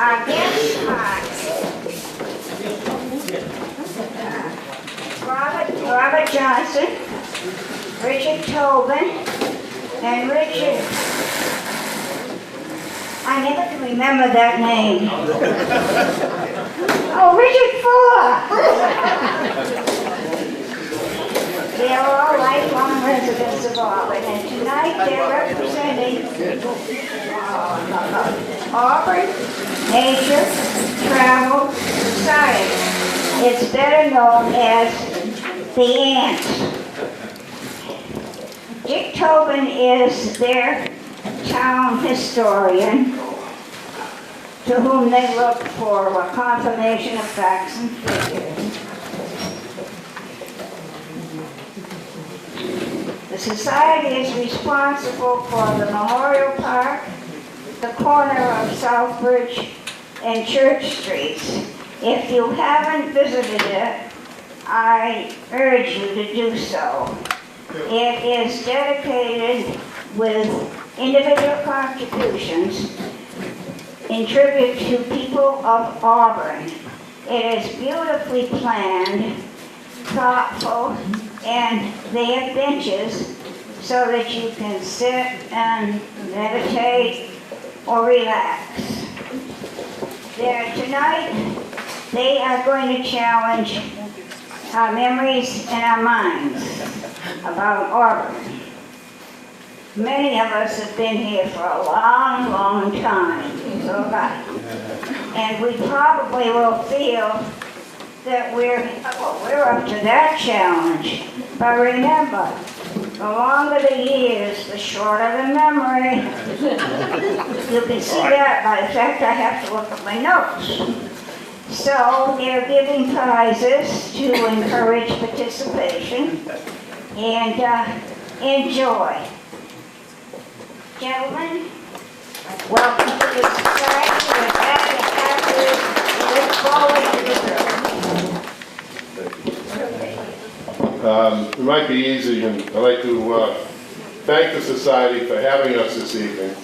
Our guest Robert Johnson, Richard Tobin, and Richard, I never can remember that name. Oh, Richard Fuller. They are all lifelong residents of Auburn, and tonight they're representing Auburn Nature Travel Society. It's better known as the Ants. Dick Tobin is their town historian, to whom they look for a confirmation of facts and figures. The society is responsible for the Memorial Park, the corner of Southbridge and Church Streets. If you haven't visited it, I urge you to do so. It is dedicated with individual contributions in tribute to people of Auburn. It is beautifully planned, thoughtful, and they have benches so that you can sit and meditate or relax. Tonight, they are going to challenge our memories and our minds about Auburn. Many of us have been here for a long, long time, so right. And we probably will feel that we're up to that challenge. But remember, the longer the years, the shorter the memory. You can see that by the fact I have to look at my notes. So they're giving prizes to encourage participation and enjoy. Gentlemen, welcome to the society. We're happy to have you. Look forward to the It might be easy, and I'd like to thank the Society for having us this evening.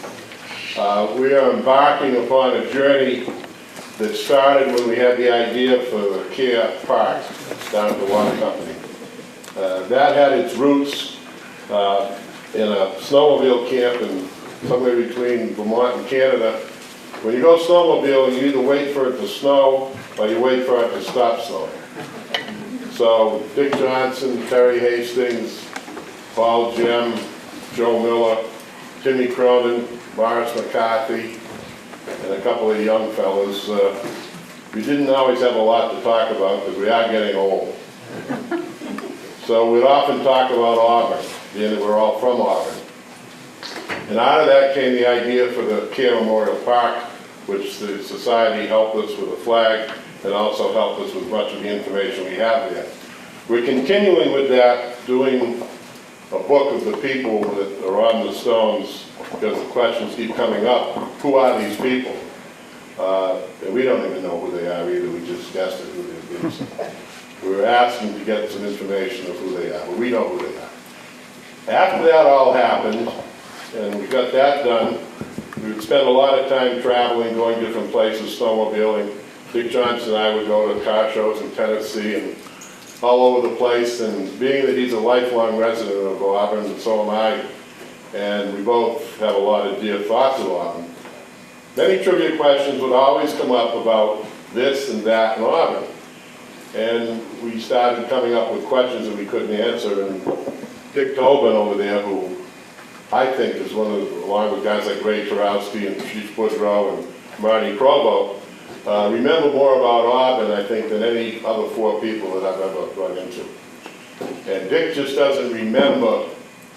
We are embarking upon a journey that started when we had the idea for the Care Park down at the water company. That had its roots in a snowmobile camp in somewhere between Vermont and Canada. When you go snowmobiling, you either wait for it to snow or you wait for it to stop snowing. So Dick Johnson, Terry Hastings, Paul Gem, Joe Miller, Timmy Cronin, Morris McCarthy, and a couple of young fellows. We didn't always have a lot to talk about because we are getting old. So we'd often talk about Auburn, being that we're all from Auburn. And out of that came the idea for the Care Memorial Park, which the Society helped us with a flag and also helped us with much of the information we have there. We're continuing with that, doing a book of the people that are on the stones, because the questions keep coming up. Who are these people? And we don't even know who they are either. We just guessed at who they are. We were asking to get some information of who they are, but we know who they are. After that all happened, and we got that done, we would spend a lot of time traveling, going different places, snowmobiling. Dick Johnson and I would go to car shows in Tennessee and all over the place, and being that he's a lifelong resident of Auburn, and so am I, and we both have a lot of dear thoughts of Auburn, many trivia questions would always come up about this and that in Auburn. And we started coming up with questions that we couldn't answer, and Dick Tobin over there, who I think is one of the, along with guys like Ray Tarowski and Chief Boudreau and Marty Provo, remember more about Auburn, I think, than any other four people that I've ever run into. And Dick just doesn't remember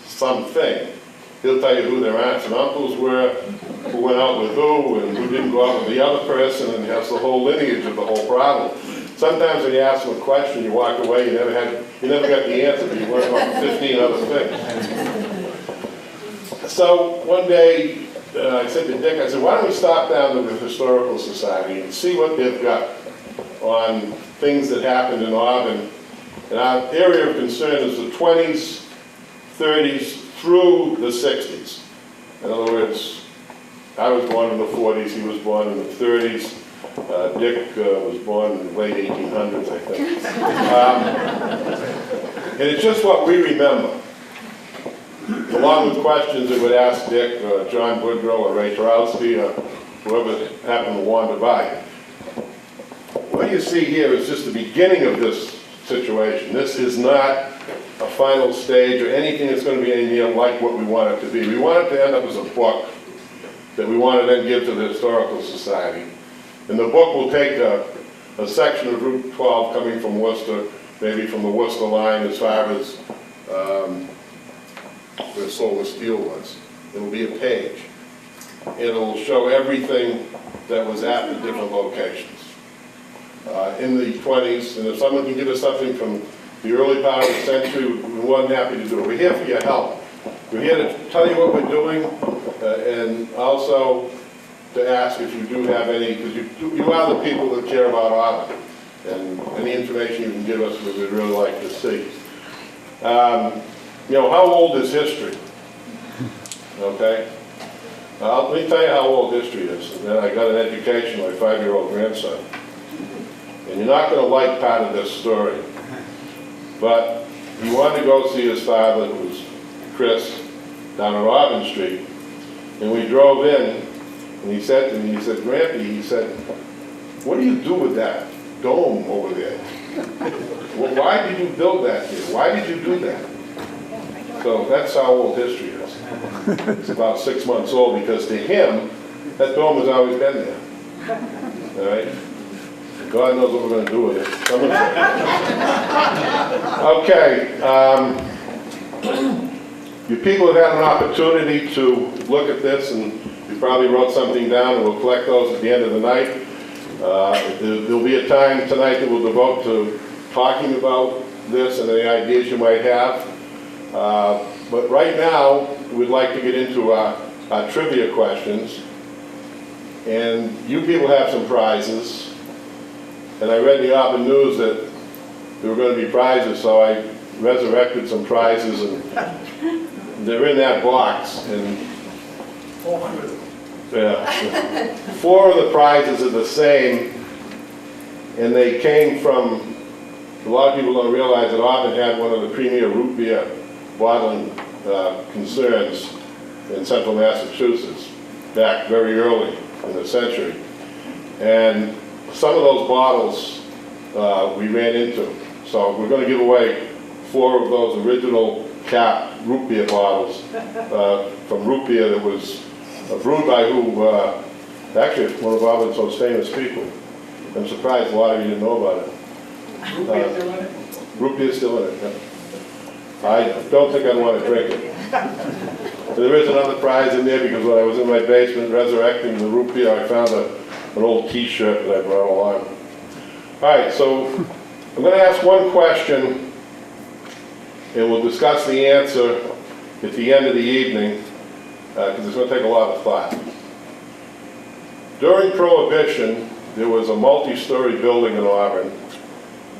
something. He'll tell you who their aunts and uncles were, who went out with who, and who didn't go out with the other person, and that's the whole lineage of the whole problem. Sometimes when you ask them a question, you walk away, you never got the answer, but you learn about 15 other things. So one day, I said to Dick, I said, why don't we stop down to the Historical Society and see what they've got on things that happened in Auburn. And our area of concern is the 20s, 30s, through the 60s. In other words, I was born in the 40s, he was born in the 30s. Dick was born in the late 1800s, I think. And it's just what we remember. Along with questions that would ask Dick, John Woodrow, or Ray Tarowski, or whoever happened to wander by. What you see here is just the beginning of this situation. This is not a final stage or anything that's going to be anything like what we want it to be. We want it to end up as a book that we want to then give to the Historical Society. And the book will take a section of Route 12 coming from Worcester, maybe from the Worcester line as far as where Solar Steel was. It will be a page. It'll show everything that was at the different locations. In the 20s, and if someone can give us something from the early part of the century, we're more than happy to do it. We're here for your help. We're here to tell you what we're doing, and also to ask if you do have any, because you are the people that care about Auburn, and any information you can give us, we'd really like to see. You know, how old is history? Okay? Let me tell you how old history is. And then I got an education, my 5-year-old grandson. And you're not going to like part of this story. But he wanted to go see his father, who was Chris, down on Auburn Street. And we drove in, and he said to me, he said, Grampy, he said, what do you do with that dome over there? Well, why did you build that here? Why did you do that? So that's how old history is. It's about 6 months old, because to him, that dome has always been there. All right? God knows what we're going to do with it. Okay. You people have had an opportunity to look at this, and you probably wrote something down, and we'll collect those at the end of the night. There'll be a time tonight that we'll devote to talking about this and any ideas you might have. But right now, we'd like to get into our trivia questions. And you people have some prizes. And I read in the Auburn News that there were going to be prizes, so I resurrected some prizes, and they're in that box. And 400. yeah, 4 of the prizes are the same, and they came from, a lot of people don't realize that Auburn had one of the premier root beer bottling concerns in central Massachusetts back very early in the century. And some of those bottles we ran into. So we're going to give away 4 of those original cap root beer bottles from root beer that was brewed by who, actually one of Auburn's most famous people. I'm surprised a lot of you didn't know about it. Root beer still in it, yeah. I don't think I'd want to drink it. There is another prize in there, because when I was in my basement resurrecting the root beer, I found an old t-shirt that I brought along. All right, so I'm going to ask one question, and we'll discuss the answer at the end of the evening, because it's going to take a lot of thought. During Prohibition, there was a multi-story building in Auburn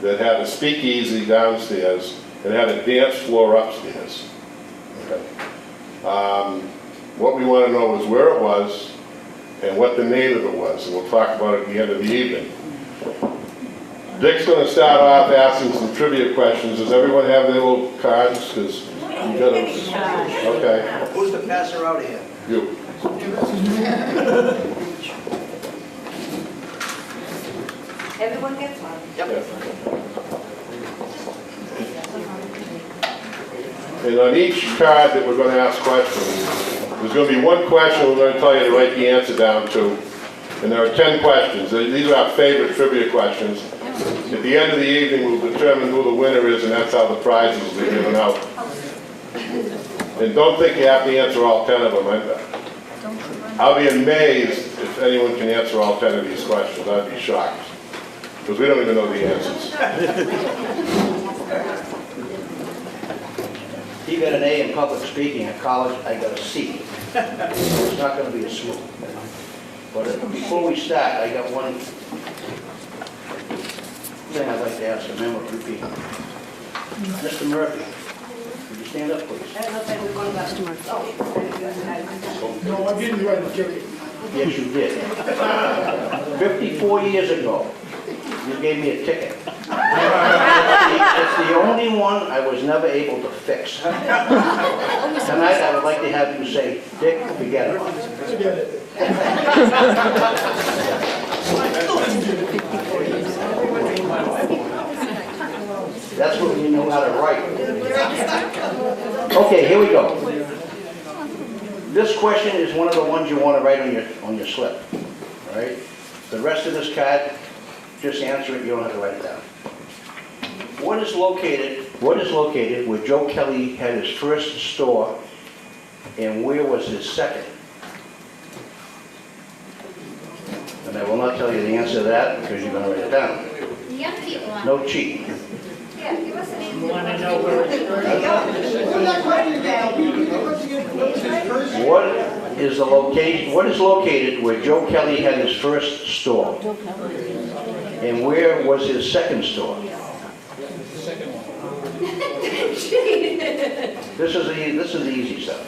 that had a speakeasy downstairs and had a dance floor upstairs. Okay. What we want to know is where it was and what the name of it was, and we'll talk about it at the end of the evening. Dick's going to start off asking some trivia questions. Does everyone have their little cards? Because you got to. Okay. Who's the passer out here? You. Everyone gets one. Yep. And on each card that we're going to ask questions, there's going to be one question we're going to tell you to write the answer down to. And there are 10 questions. These are our favorite trivia questions. At the end of the evening, we'll determine who the winner is, and that's how the prizes will be given out. And don't think you have to answer all 10 of them. I'll be amazed if anyone can answer all 10 of these questions. I'd be shocked. Because we don't even know the answers. He got an A in public speaking at college, I got a C. It's not going to be a smooth. But before we start, I got one thing I'd like to ask a member of the people. Mr. Murphy, would you stand up, please? I don't know if we're going back to Murphy. No, I didn't write a ticket. Yes, you did. 54 years ago, you gave me a ticket. It's the only one I was never able to fix. Tonight, I would like to have you say, Dick, forget it. That's what we know how to write. Okay, here we go. This question is one of the ones you want to write on your slip, all right? The rest of this card, just answer it, you don't have to write it down. What is located where Joe Kelly had his first store, and where was his second? And I will not tell you the answer to that, because you're going to write it down. The young people on. No cheating. Yeah, give us an answer. Want to know where it's What is located where Joe Kelly had his first store? And where was his second store? This is the easy stuff.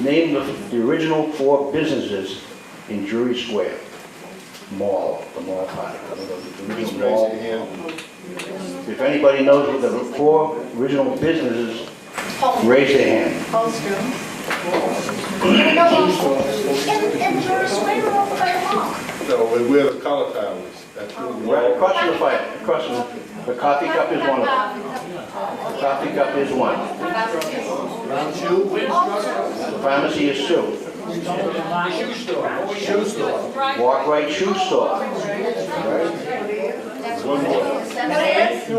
Name the original 4 businesses in Drury Square. Mall, the mall part. The Raise original your mall. hand. If anybody knows what the 4 original businesses, raise their hand. In Drury Square or over by the mall? No, where the color tower is. That's where the Right mall- across from the fire, across from, the coffee cup is one of them. Coffee cup is one. The pharmacy is 2. shoe store. Walk right shoe store. Right? One more.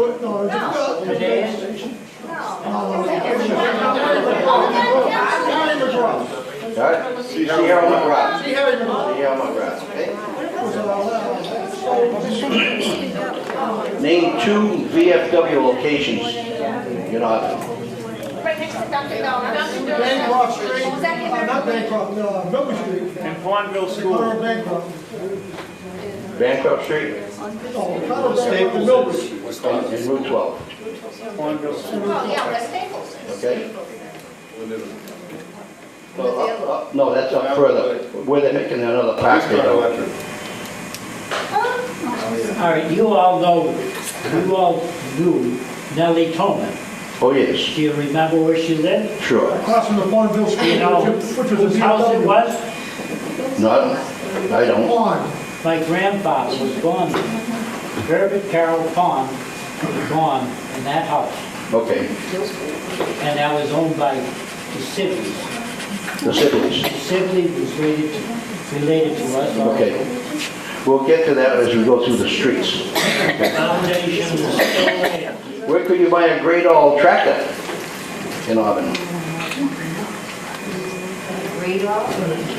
Right? Sierra McGrath. Sierra McGrath, okay? Name 2 VFW locations in Auburn. Right next to Dunkin' Donuts. Bancroft Street, Was that your not Bancroft, Milton Street. And Farmville School. Corner of Bancroft. Bancroft Street Staples. Milton. and Route 12, Farmville School. Oh, yeah, West Staples. okay? No, that's up further, where they're making another park. It's not electric. All right, you all knew Nellie Tolman. Oh, yes, Do you remember where she lived? sure. Across from the Farmville School, You know which was a whose house it was? No, I don't. Pond. My grandfather was born there. Herbert Carroll Pond was born in that house, Okay, and that was owned by the Sibleys. the Sibleys. The Sibley was related to us. Okay. We'll get to that as we go through the streets. The foundation is still there. Where could you buy a great old tractor in Auburn?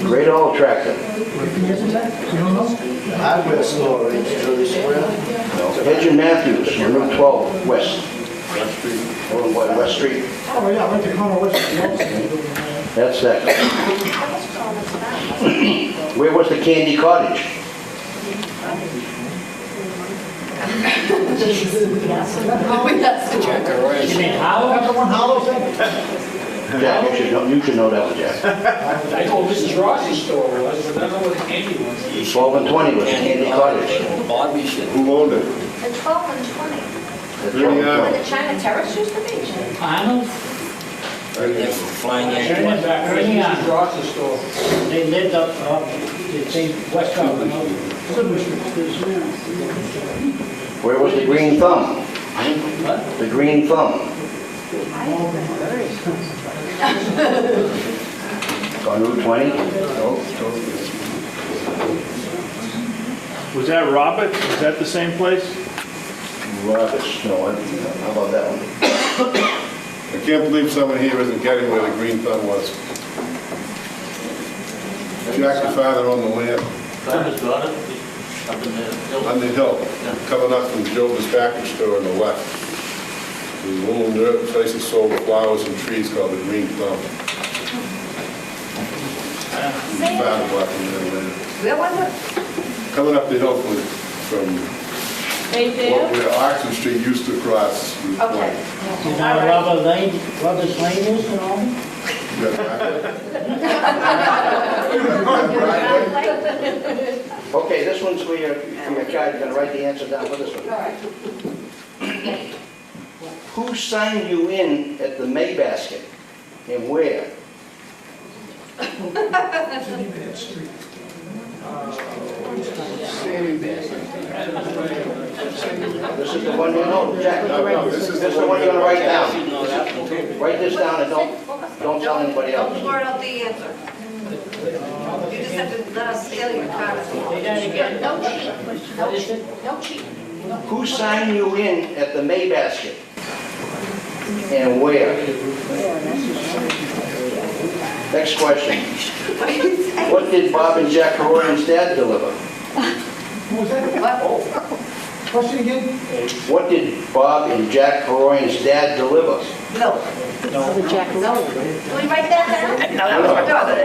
Great old tractor. Hardware store in Drury Square. Hedge and Matthews on Route 12 West. West Street. Oh, yeah, right to corner west. That's that. Where was the Candy Cottage? You mean Howard? That's the one Hollow said? Jack, you should know that one, Jack. I know Mrs. Ross's store was, but I don't know where the candy was. 12 and 20 was the Candy Cottage. Who owned it? The 12 and 20. That's Really, 12 and Where 20. the China Terrace used to be. Arnold? Turning back, where's Mrs. Ross's store? They lived up it's in West Auburn. Where was the Green Thumb? What? The Green Thumb. On Route 20? Was that Roberts? Was that the same place? Roberts, no, how about that one? I can't believe someone here isn't getting where the Green Thumb was. Jack, your father owned the land on the hill, coming up from Joe's package store on the left. There's a little dirt place that sold flowers and trees called the Green Thumb. His father bought them there later. Where was it? Coming up the hill from Right there? where Oxford Street used to cross Route 20. Okay. You know Robert's Lane is in Auburn? got that? Okay, this one's for your card, you're gonna write the answer down for this one. Who signed you in at the May basket and where? This is the one you know, Jack. No, This is the one you're gonna write down. Write this down and don't tell anybody Don't else. blurt out the answer. You just have to let us steal your card. Say that again. No cheat. What is it? No cheat. Who signed you in at the May basket and where? Next question. What do you say? What did Bob and Jack Corrigan's dad deliver? What was that? What? Question again? What did Bob and Jack Corrigan's dad deliver? No. No. Can we write that down? No.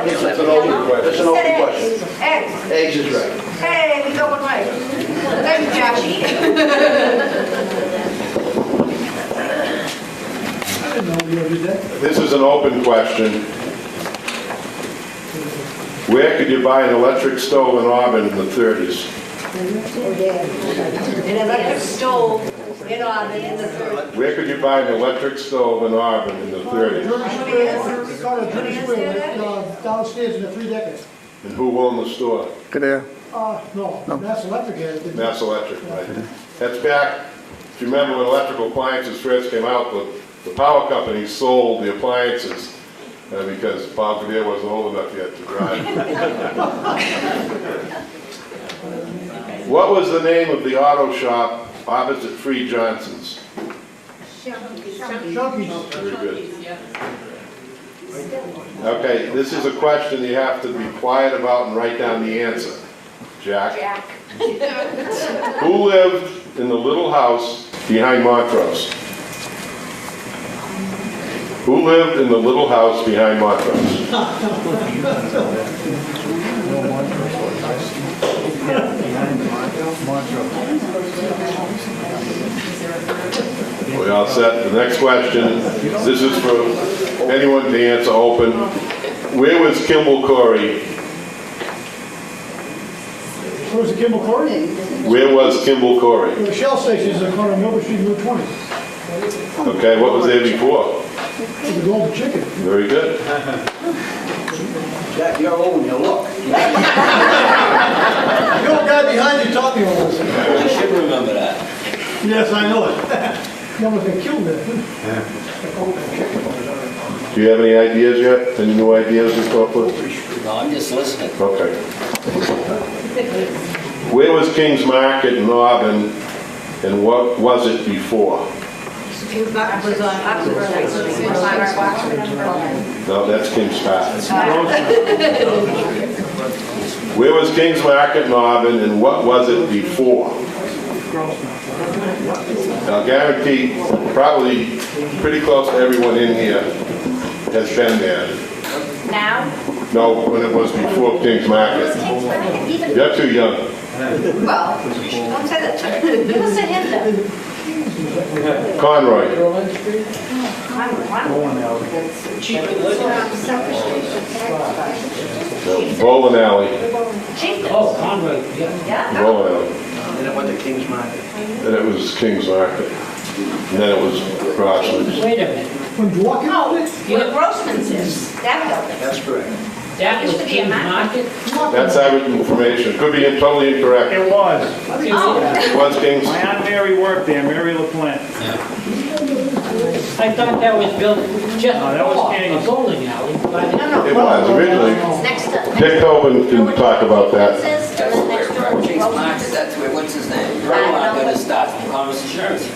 It's an open That's question. an open question. Eggs. Eggs is right. Hey, we going right. Thank you, Jackie. I didn't know you ever did that. This is an open question. Where could you buy an electric stove in Auburn in the 30s? An electric stove in Auburn in the third. Where could you buy an electric stove in Auburn in the 30s? We caught a Jersey Square downstairs in the 3 decades. And who owned the store? No, Mass Electric had it. Mass Electric, right? That's back, if you remember when electrical appliances first came out, the power companies sold the appliances because Bob Cavalier wasn't old enough yet to drive. What was the name of the auto shop opposite Free Johnson's? Junkies. Very good. Okay, this is a question you have to be quiet about and write down the answer. Jack? Jack. Who lived in the little house behind Montrose? Who lived in the little house behind Montrose? We all set? The next question, this is for anyone to answer open. Where was Kimball Corey? Where was the Kimball Corey? Where was Kimball Corey? The Shell stations in corner of Milford Street, Route 20. Okay, what was there before? The Golden Chicken. Very good. Jack, you're old and you look. The old guy behind you taught me all this. I should remember that. Yes, I know it. You almost got killed there. Do you have any ideas yet? Any new ideas you come up with? No, I'm just listening. Okay. Where was King's Market in Auburn, and what was it before? It was on Oxford. No, that's King's Park. Where was King's Market in Auburn, and what was it before? I'll guarantee, probably pretty close to everyone in here has been there. Now? No, when it was before King's Market. You're too young. Well, don't say that. People say him though. Conroy. Bowling Alley. Oh, Conway, yeah. Yeah? Bowling Alley. And it went to King's Market. Then it was King's Market. And then it was Crosslands. Wait a minute. When you walk in, No, where Grossman's is, that building. That's correct. That was Used to be a King's market. Market? That's our information. Could be totally incorrect. It was. Oh, It was King's. My Aunt Mary worked there, Mary LaPlante. I thought that was built just No, that was before, a King's. bowling alley. no, no. It was originally. It's next to. Dick Tobin can talk about that. Grossman's is, and then next door was King's Market, Grossman's. that's where, what's his name? I'm gonna start from Commerce Insurance.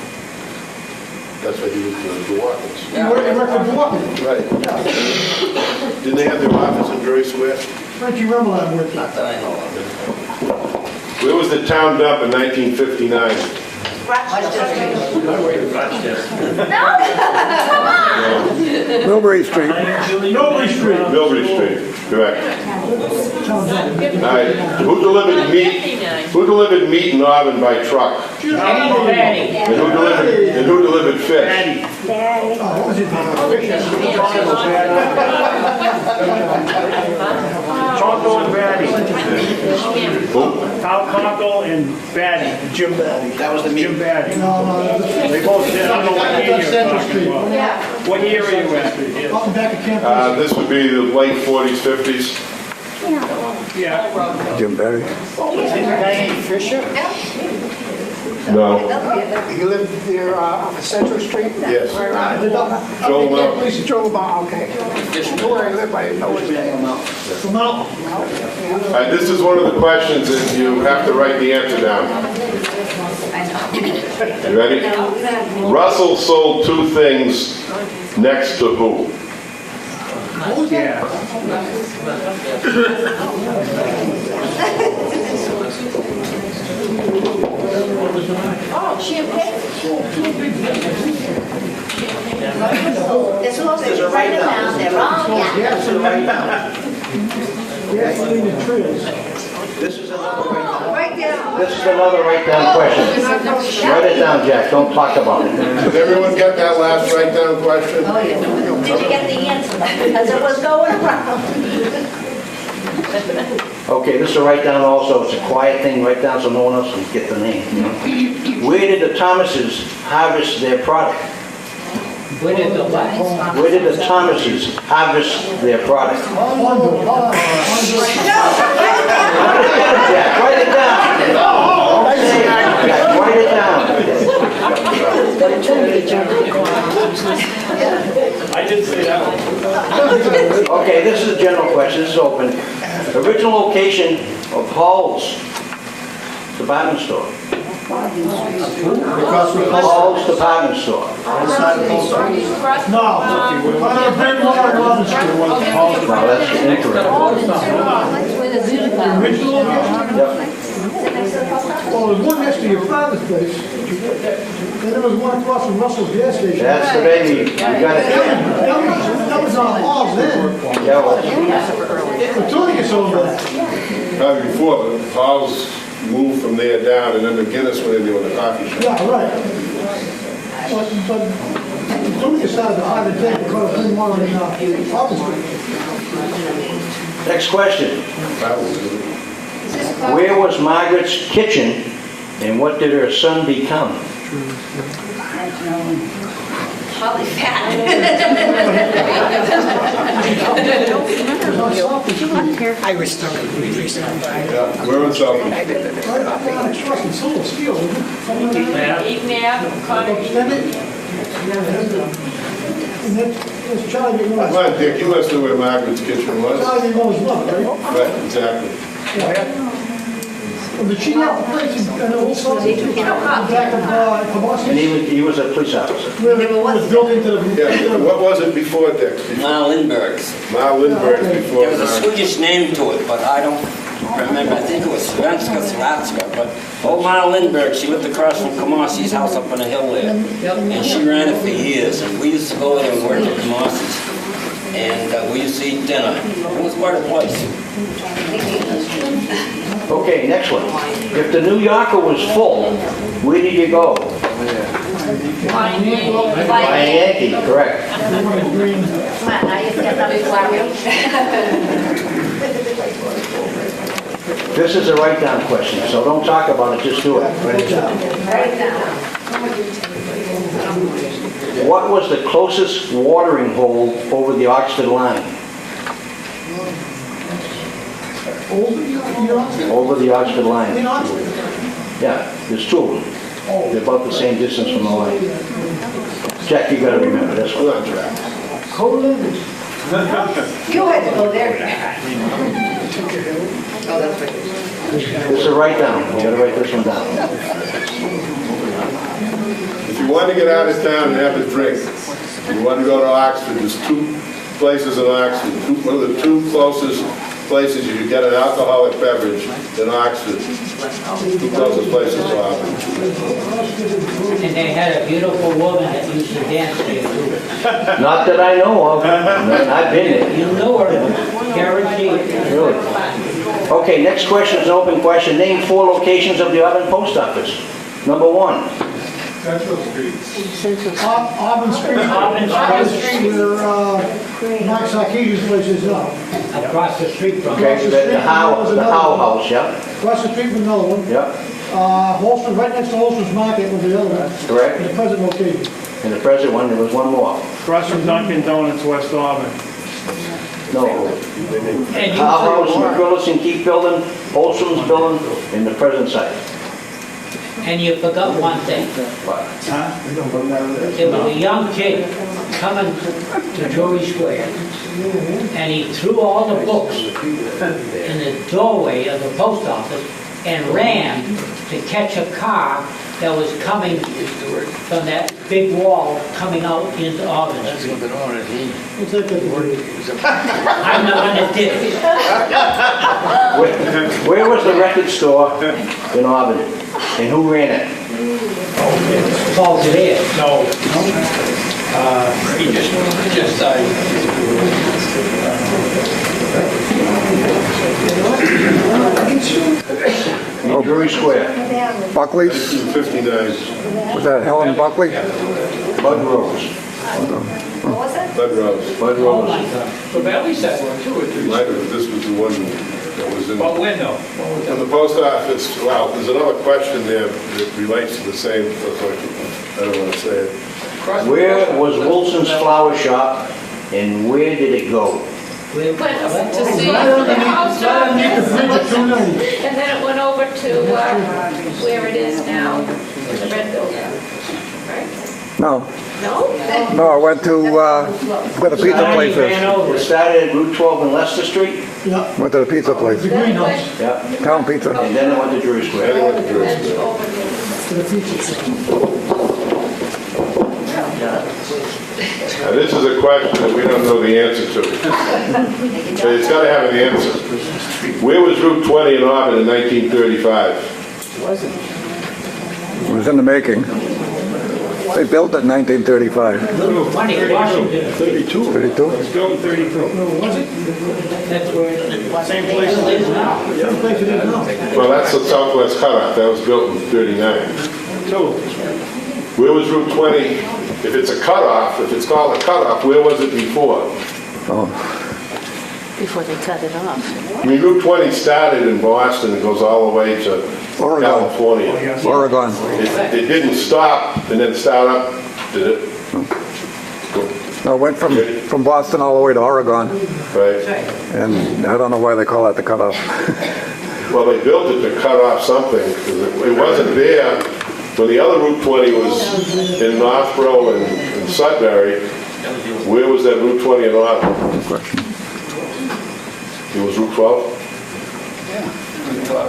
That's what he was doing, the Watkins. you worked for Walker. Right. Didn't they have their office in Drury Square? Don't you remember that word? Not that I know of. Where was the town dump in 1959? Rochester. Millbury Street. Milbury Street. Milbury Street, correct. All right, who delivered meat in Auburn by truck? Eddie Fatty. And who delivered fish? Daddy. Oh, what was it? Tonto and Batty. Tal Tonto and Batty. Jim Batty. That was the Jim meeting. Batty. No, They both did. I don't know what year That's you're Central talking Street. about. What year are you at? up and back at Camp. This would be the late 40s, 50s. Yeah. Jim Barry. No, You live there on Central Street? yes. Joel Mount. Joe Bar, okay. Know where I live, I didn't know his name. From out. All right, this is one of the questions that you have to write the answer down. You ready? Russell sold two things next to who? Yeah. Oh, champagne? They're supposed There's a to write it write-down. down, they're wrong, yeah. Yeah, This is right now. gasoline and trails. This is another right Right there. down. This is another write-down question. Write it down, Jack, don't talk about it. Did everyone get that last write-down question? Oh, yeah. Did you get the answer? Because it was going around. Okay, this is a write-down also, it's a quiet thing, write down so no one else can get the name. Where did the Thomases harvest their product? Where did the what? Where did the Thomases harvest their product? Jack, write it down. Say it, Jack, write it down. I did say that one. Okay, this is a general question, this is open. Original location of Hall's department store. Hall's department store. No. On Brent Water Robin Street. Now, that's incorrect. Original location? Yep. Well, there's one next to your father's place. Then there was one across from Russell's gas station. That's the baby, you got it. That was on Hall's then. Yeah, well, The Tony gets over that. Probably before, but Paul's moved from there down, and then the Guinness went in there with the coffee shop. Yeah, right. But the Tony decided to hide the tank because it didn't want it in Robin Street. next question. That was it. Where was Margaret's kitchen and what did her son become? Probably fat. I was stuck in the Yeah, we're in Southern. Right down across from Silver Steel, isn't it? Extend it. And that's Charlie Come McMillan. on, Dick, you must know where Margaret's kitchen was. Charlie McMillan's mother, right? Right, exactly. Well, did she have a place in Old South? Back of Comoski? And he was a police officer. Where it was built into the... Yeah, what was it before Dick? Mal Lindbergh's. Mar Lindbergh before. There was a Swedish name to it, but I don't remember. I think it was Svenska, Slatska, but old Mal Lindbergh, she lived across from Kamasi's house up on the hill there. And she ran it for years, and we used to go there and work at Kamasi's. And we used to eat dinner. It was quite a place. Okay, next one. If the New Yorker was full, where did you go? Buying Yankee, correct. Come on, now you get that flower. This is a write-down question, so don't talk about it, just do it. Write it down. Right now. What was the closest watering hole over the Oxford line? Over the Oxford line. In Oxford? Yeah, there's two of them. They're about the same distance from the line. Jack, you gotta remember this Hold one. on, Jack. You had to go there. This is a write-down, you gotta write this one down. If you want to get out of town and have a drink, you want to go to Oxford, there's two places in Oxford. One of the two closest places you could get an alcoholic beverage in Oxford. Two closest places to Oxford. And they had a beautiful woman that used to dance there too. Not that I know of. I've been there. You know her, guaranteed. Really? Okay, next question is an open question. Name 4 locations of the Auburn Post Office. Number 1. Auburn Street. Auburn Street where, Mike Sarkeesian's place is now. Across the street from. Okay, the Howe House, yeah? Across the street from another one. Yeah, Holston, right next to Holston's Market was the other one. In correct. the present location. And the present one, there was one more. Across from Dunkin' Donuts, West Auburn. No. And you Howe House, three- McGrillis and Keith building, Holston's building, in the present site. And you forgot one thing. Huh? There was a young kid coming to Drury Square, and he threw all the books in the doorway of the post office and ran to catch a car that was coming from that big wall coming out into Auburn Street. What's that got to do with it? I'm the one that did it. Where was the record store in Auburn? And who ran it? Paul Devere. No. He just died. In Drury Square. Buckley's, 59, was that Helen Buckley? Bud Rose. What was it? Bud Rose. Bud Oh Rose. my God. So Valley's that one too, or three? This was the one that was in. What window? In the post office, well, there's another question there that relates to the same, I don't want to say it. Where was Wilson's Flower Shop and where did it go? Where- Went to what- see the post office, and then it went over to where it is now, the red building. Right? No, No? no, I went to where the pizza place Ran is. over It it. started at Route 12 and Leicester Street, Yeah, Went to the pizza place, the greenhouse, yeah, Town Pizza. and then it went to Drury Square. Anyway, the Drury Then Square. over here. to the pizza shop. Now, this is a question that we don't know the answer to. But it's got to have an answer. Where was Route 20 in Auburn in 1935? It was in the making. They built it in 1935. Little 20, Washington. 32? It's built in 32. That's where it Same place. is now. Same place it is now. Well, that's the Southwest Cutoff. That was built in 39. Two. Where was Route 20? If it's a cutoff, if it's called a cutoff, where was it before? Before they cut it off. I mean, Route 20 started in Boston and goes all the way to Oregon. California. Oregon. It didn't stop and then start up, did it? No, it went from Boston all the way to Oregon, Right. and I don't know why they call that the cutoff. Well, they built it to cut off something, because it wasn't there when the other Route 20 was in Northborough and Sudbury. Where was that Route 20 in Auburn? It was Route 12?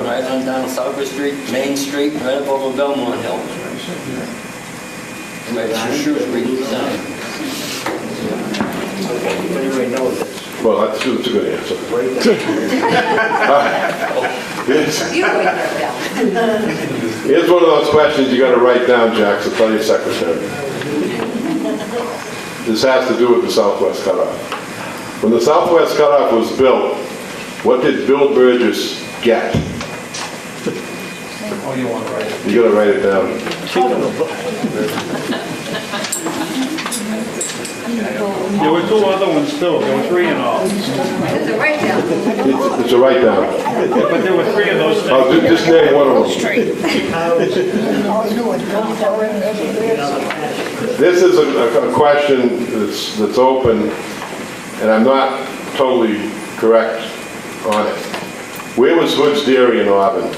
Right on down Southbridge Street, Main Street, right up over Belmont Hill. Right on Shrewsbury, down. Anybody knows this? Well, that's a good answer. Yes. You wait there, Bill. Here's one of those questions you gotta write down, Jack, so tell your secretary. This has to do with the Southwest Cutoff. When the Southwest Cutoff was built, what did Bill Burgess get? Oh, you want to write it? You gotta write it down. There were two other ones too. There were three in all. There's a write down. It's a write down. But there were three of those things. Oh, just name one of them. This is a question that's open, and I'm not totally correct on it. Where was Hood's Dairy in Auburn?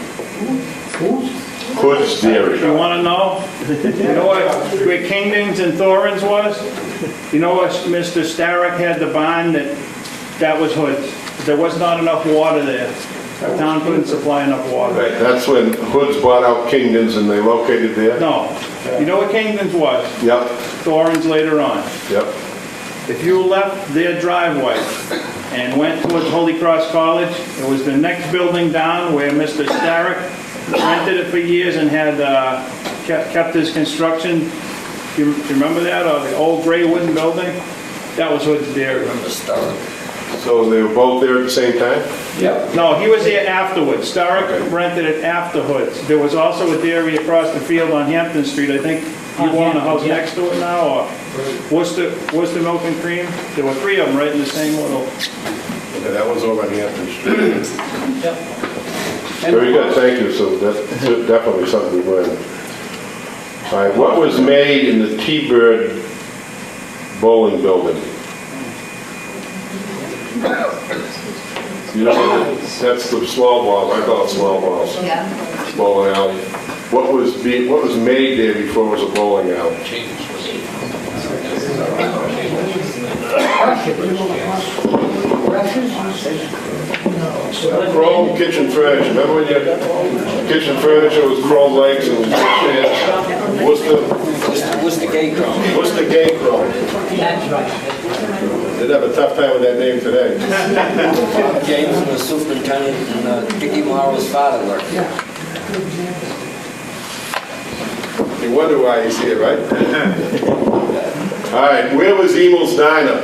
Hood's Dairy. You want to know? You know what, where Kingdons and Thorns was? You know what, Mr. Starrick had the barn that was Hood's. There was not enough water there. Our town couldn't supply enough water. Right, that's when Hood's bought out Kingdon's and they located there? No. You know what Kingdons was? Yep, Thorns later on. yep. If you left their driveway and went towards Holy Cross College, it was the next building down where Mr. Starrick rented it for years and had kept his construction. Do you remember that, or the old gray wooden building? That was Hood's Dairy. Remember Stark? So they were both there at the same time? Yep. No, he was there afterwards. Stark rented it afterwards. There was also a dairy across the field on Hampton Street. I think you own the house next to it now, or Worcester Milk and Cream? There were three of them right in the same little... Okay, that was over on Hampton Street. Yep. Very good, thank you. So that's definitely something we learned. All right, what was made in the T-Bird bowling building? You know, that's the small balls, I call it small balls. Yeah. Bowling alley. What was made there before it was a bowling alley? Chrome kitchen furniture. Remember when your kitchen furniture was chrome legs and chairs? Worcester Gay Chrome. Worcester Gay Chrome. That's right. They'd have a tough time with that name today. James was superintendent and Dickie Morrow's father worked. You wonder why he's here, right? All right, where was Emel's Diner?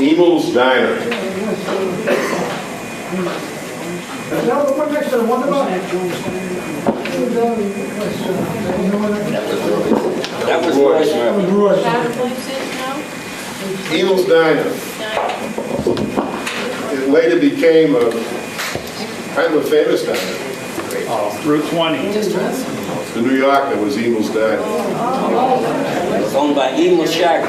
Emel's Diner. Now, the one next to the one about. That was Roy's Murphy. That place is now? Emel's Diner. It later became a kind of a famous diner. Route 20. The New Yorker was Emel's Diner. It was owned by Emil Shagger.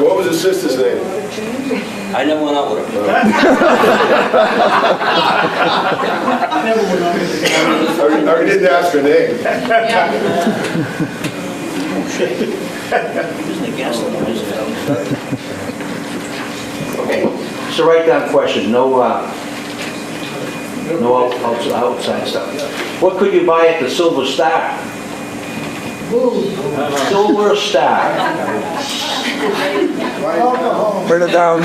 What was his sister's name? I never went out with her. I didn't ask her name. Okay, it's a write-down question, no outside stuff. What could you buy at the Silver Star? Silver Star. Write it down.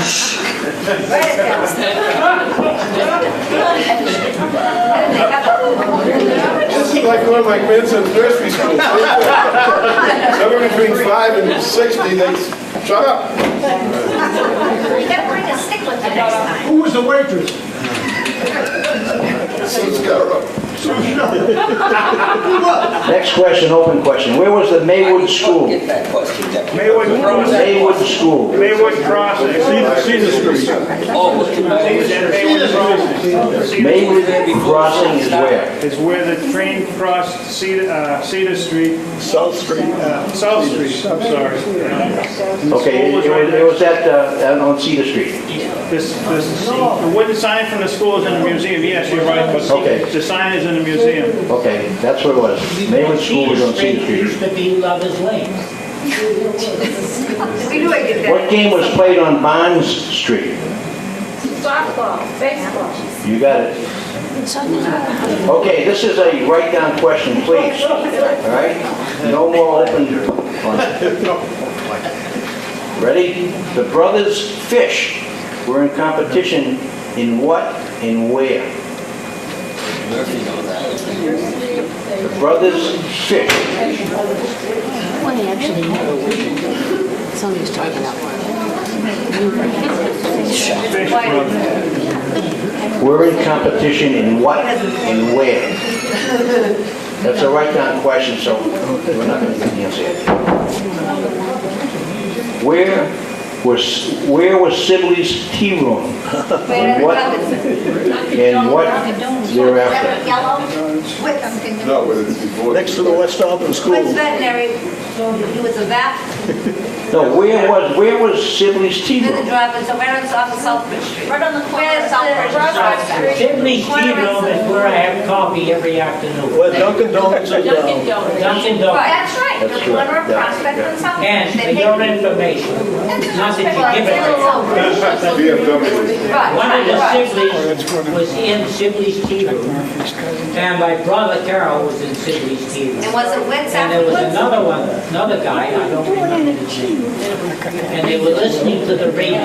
This is like one of my grandson's nursery schools. Somewhere between 5 and 60, they shut up. You gotta bring a stick with you next time. Who was the waitress? Sue Scarrow. Next question, open question. Where was the Maywood School? Get that question, Deputy. Maywood Crossing. Maywood School. Maywood Crossing. Cedar Street. Oh, what can Maywood Crossing. Maywood Crossing is where? It's where the train crossed Cedar Street. South Street. South Street, I'm sorry. Okay, it was on Cedar Street. The wooden sign from the school is in the museum, yes, you're right, but Okay. the sign is in the museum. Okay, that's what it was. Maywood School was on Cedar Street. Used to be Lover's Lane. We knew I did What game was played on Barnes Street? Softball, baseball. You got it. Okay, this is a write-down question, please. All right? No more open. Ready? The brothers Fish were in competition in what and where? Murphy knows that. The brothers Fish. Well, actually, somebody's talking about We're in competition in what and where? That's a write-down question, so we're not going to get the answer yet. Where was Sibley's tea room? And what thereafter? Yellow with something. No, but it's before. Next to the West Auburn School. What's veterinary? He was a vet. No, where was Sibley's tea In the room? driveway, so we're on Southbridge Street. Right on the corner of Southbridge Street. Sibley's Tea Room is where I have coffee every afternoon. Where Dunkin' Donuts is Dunkin' down. Donuts. Dunkin' Right, Donuts. that's right, the That's corner of right. Prospect and Southbridge. And They for make- your information, not that you give it to VFW. Right, one of the right. Sibley's was in Sibley's Tea Room, and my brother Carol was in Sibley's Tea Room. And was it Wentz And there was afterwards? another guy, I don't remember his name, and they were listening to the radio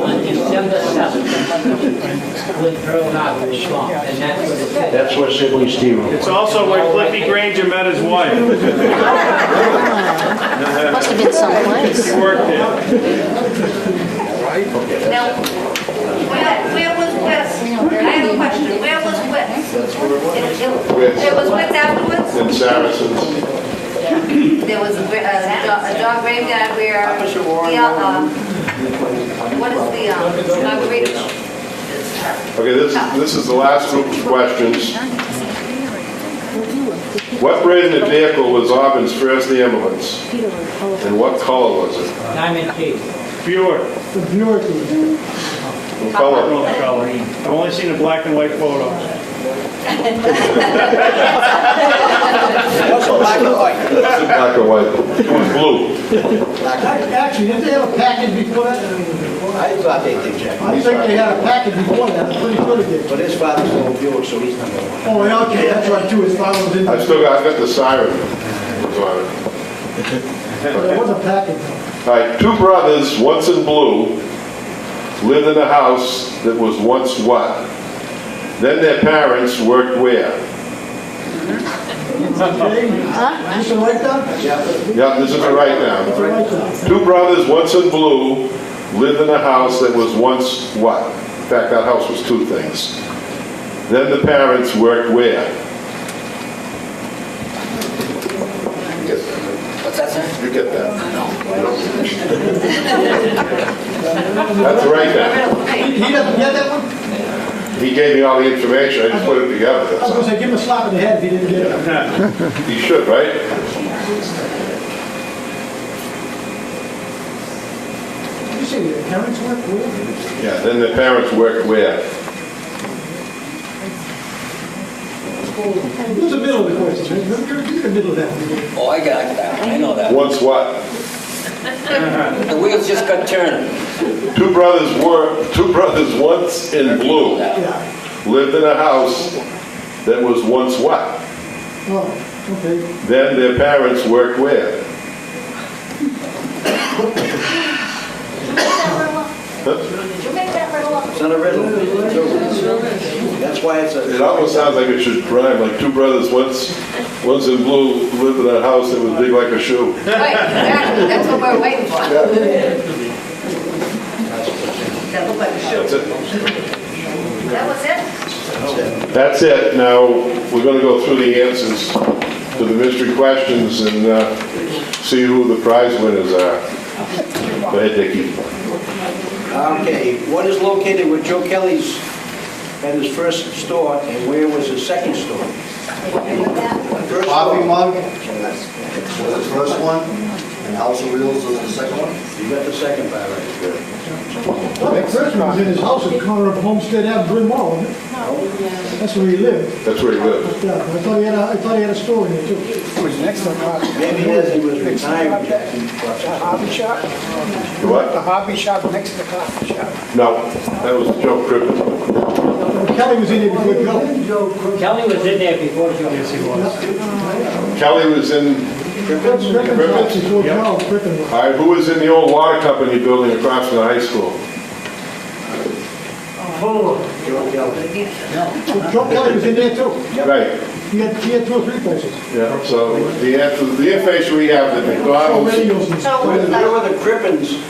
on December 7th with Pearl Harbor was swamp, and that's what it said. That's where Sibley's Tea Room. It's also where Cliffy Granger met his wife. Must have been someplace. He worked there. Now, where was West? I have a question. Where was West? It was West afterwards? In Saracens. There was a dog graveyard where, what is the, Margaritaville? Okay, this is the last group of questions. What brand of vehicle was Auburn's first ambulance? And what color was it? Diamond T. Buick. The Buick. What color? I've only seen the black and white photos. Also black and white. Black or white? It was blue. Actually, didn't they have a package before that? I thought they did, Jack. I think they had a package before that, I'm pretty sure they did. But his father's old Buick, so he's number one. Oh, yeah, okay, that's right, too, his father was in there. I've got the siren. It's on it. There was a package. All right, two brothers, once in blue, lived in a house that was once what? Then their parents worked where? Okay. This is right down? Yeah, this is it right now. Right down. Two brothers, once in blue, lived in a house that was once what? In fact, that house was two things. Then the parents worked where? What's that, sir? You get that? That's right now. He doesn't get that one? He gave me all the information, I just put it together, I was that's gonna all. say, give him a slap in the head if he didn't get it. He should, right? Did you say your parents work with? Yeah, then the parents worked where? Who's the middle of the question? You're the middle of that. Oh, I got that, I know that. Once what? The wheels just got turning. Two brothers once in blue Yeah. lived in a house that was once what? Oh, okay. Then their parents worked where? It's not a riddle. That's why it's It a... almost sounds like it should rhyme, like two brothers once in blue lived in a house that was big like a shoe. Right, exactly, that's what we're waiting for. That looked like a shoe. That's it. That was it? That's it. Now, we're gonna go through the answers to the mystery questions and see who the prize winners are. Go ahead, Dickie. Okay, what is located where Joe Kelly's had his first store, and where was his second store? First Coffee store. mug was the first one, and House of Wheels was the second one. You got the second part right. Good. Well, the first one was in his house at the corner of Homestead Ave, Bryn Mawr, wasn't it? That's where he lived. That's where he lived. Yeah, I thought he had a store in there too. Maybe as he was retired, Jack, he bought some- Hobby shop? The what? The hobby shop next to the coffee shop. No, that was Joe Crippen. Kelly was in there before Joe. Kelly was in there before Joe. Yes, he was. Kelly was in, Crippen's house before Joe, Crippen was. all right, who was in the old water company building across from the high school? Joe Kelly. Joe Kelly was in there too. Right, He had 2 or 3 places. yeah, so the answer, the information we have that Oh, McDonald's, radios and stuff. Where were the Crippens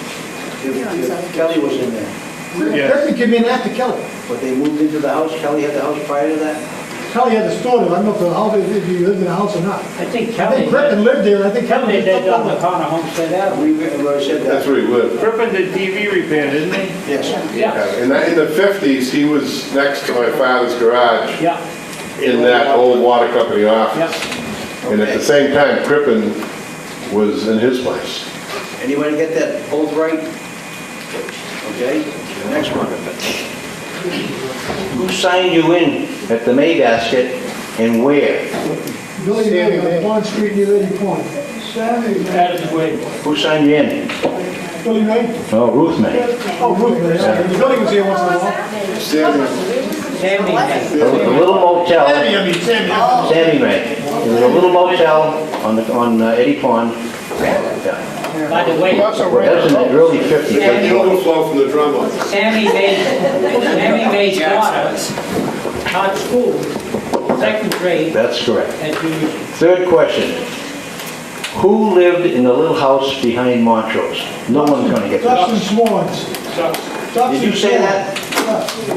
if Kelly was in there? Crippen came in after Kelly. But they moved into the house, Kelly had the house prior to that? Kelly had a store there, I don't know if the house, if he lived in a house or not. I think I Kelly, think Crippen lived there, I think Kelly Kelly lived on the corner of Homestead Avenue. We already said that's that. where he lived. Crippen did TV repair, didn't he? Yes. Yeah, In the 50s, he was next to my father's garage yeah, in that old water company office. yeah. And at the same time, Crippen was in his place. Anybody get that both right? Okay, next one. Who signed you in at the May basket and where? Billy May on Pond Street near Eddie Pond. Adam's Way. Who signed you in? Billy May? Oh, Ruth May. Oh, Ruth May, yeah. The building was here once in a while. Sammy, Sammy. A little motel. Sammy, I mean, Sammy. Sammy May. There was a little motel on Eddie Pond. Yeah. By the way, That's in the early 50s. The overflow from the drummer. Sammy Mae's daughter taught school, second grade That's correct. at Union. Third question. Who lived in the little house behind Montrose? No one's gonna get Ducks and this. swans. Did you say that?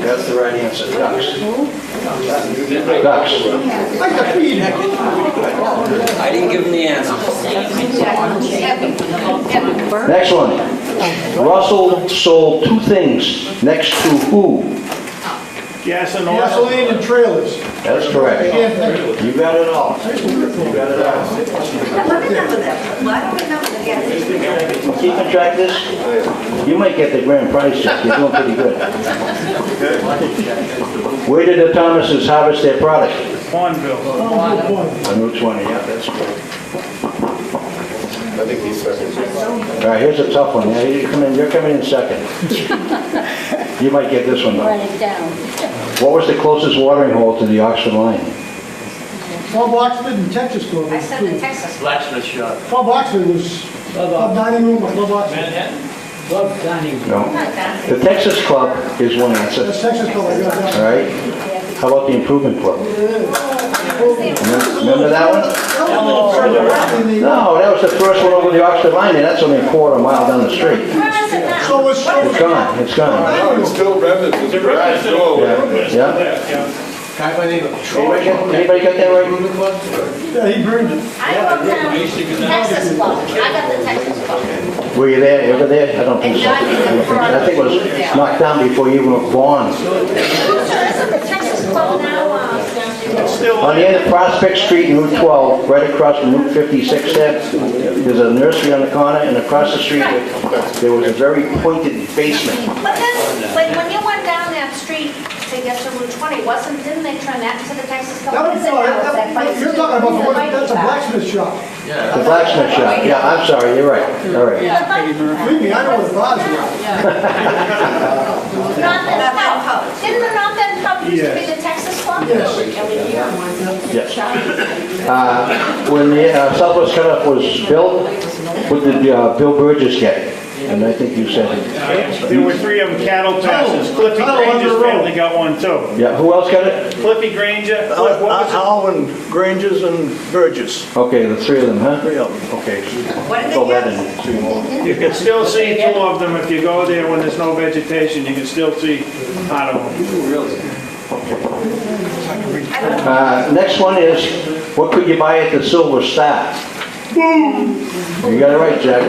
That's the right answer, ducks. Ducks. Like the feed. I didn't give him the answer. Next one. Russell sold two things next to who? Gas and oil. Gasoline and trailers. That's I correct. can't think of it. You got it all. You got it all. Keeping track of this? You might get the grand prize, Jeff. You're doing pretty good. Where did the Thomases harvest their product? Hornville. Oh, good point. On Route 20, yeah, that's good. I think he's second. All right, here's a tough one. Yeah, you're coming in second. You might get this one though. Write it down. What was the closest watering hole to the Oxford line? Bob Oxford and Texas Store. I said the Texas. Blacksmith shop. Bob Oxford was, Bob dining room with Bob Oxford. Manhattan? Love dining room. No. The Texas Club is one answer. That's Texas Store, I got All that. right. How about the Improvement Club? Remember that one? Further west in the- No, that was the first one over the Oxford line, and that's only a quarter mile down the street. Where is it now? So was, It's gone, it's gone. It's still remnants, it's a garage door. Yeah. Anybody got that right? yeah, he burned it. I wrote down Texas Club. I got the Texas Club. Were you there, ever there? I don't think so. I think it was knocked down before you were born. Isn't the Texas Club now, On the end of Prospect Street and Route 12, right across from Route 56 there, there's a nursery on the corner, and across the street, there was a very pointed basement. But then, when you went down that street to get to Route 20, didn't they turn that into the Texas Club? That What was, is it now? Is that place- you're talking about the one, that's a White blacksmith shop. The blacksmith shop, yeah, I'm sorry, you're right, all right. Believe me, I know what the bars are. North End Pub. Didn't the North End Pub used to be the Texas Club? Yes. When the Southwest Cutoff was built, what did Bill Burgess get? And I think you said it. There were three of them cattle passes. Cliffy Granger's family got one too. Yeah, who else got it? Cliffy Granger, Cliff, what was it? Alvin, Grangers and Burgess. Okay, the three of them, huh? Three of them. Okay. What did Throw they that get? in, three more. You can still see two of them if you go there when there's no vegetation. You can still see part of them. Next one is, what could you buy at the Silver Star? You got it right, Jack.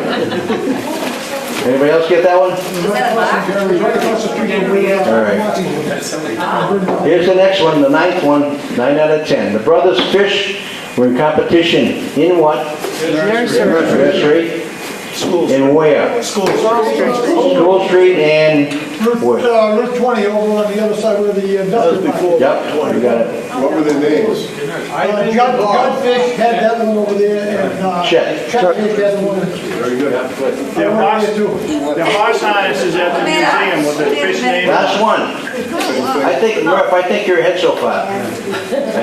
Anybody else get that one? Right across the street from where, All right. Here's the next one, the ninth one, 9 out of 10. The brothers Fish were in competition in what? Nursery. And where? School. School Street and where? Route 20 over on the other side where the dumpster line. Yep, you got it. What were the names? John Fish had that one over there, and Chet. Chet Fish had the one. Very good. Their horse harness is at the museum with the fish name. Last one. Murph, I think you're ahead so far. I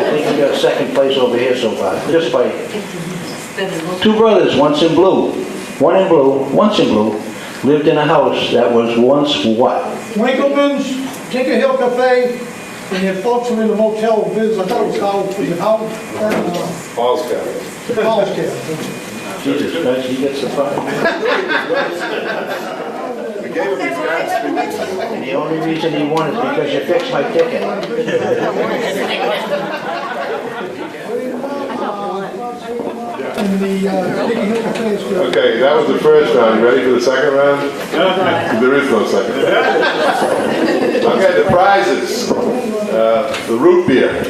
think you got second place over here so far, just by... Two brothers, once in blue, once in blue, lived in a house that was once what? Winkleman's, Tinker Hill Cafe, and your folks were in the motel business. I thought it was Howard, Paul's Cabin. Paul's Care. Jesus Christ, he gets the fire. We gave him these guys. And the only reason he won is because you fixed my ticket. And the Tinker Hill Cafe is good. Okay, that was the first round. You ready for the second round? There is no second round. Okay, the prizes. The root beer.